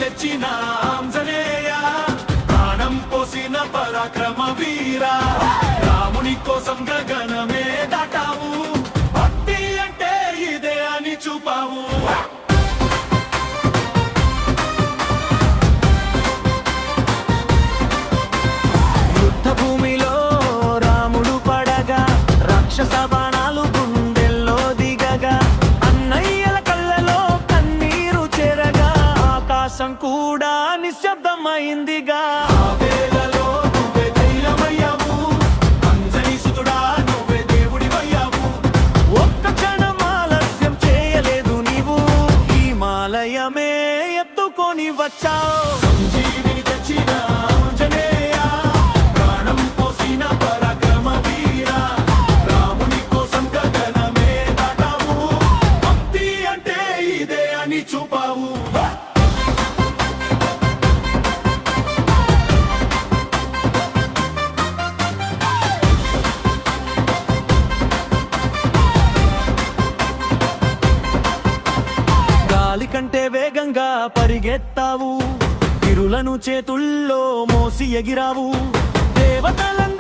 తెచ్చిన ఆంజనేయ, ప్రాణం పోసిన పరాక్రమ వీరా, రాముని కోసం గగనమే దాటావు, భక్తి అంటే ఇదే అని చూపావు. యుద్ధ భూమిలో రాముడు పడగా రాక్షస బాణాలు గుండెల్లో దిగగా, అన్నయ్యల కళ్ళలో కన్నీరు చెరగా, ఆకాశం కూడా నిశ్శబ్దమైందిగా. ఒక్క క్షణం ఆలస్యం చేయలేదు నీవు, హిమాలయమే ఎత్తుకొని వచ్చావు. సంజీవిని తెచ్చిన ఆంజనేయ, ప్రాణం పోసిన పరాక్రమ వీరా, రాముని కోసం గగనమే దాటావు, భక్తి అంటే ఇదే అని చూపావు. గాలి కంటే వేగంగా పరిగెత్తావు, తిరులను చేతుల్లో మోసి ఎగిరావు, దేవతలందరూ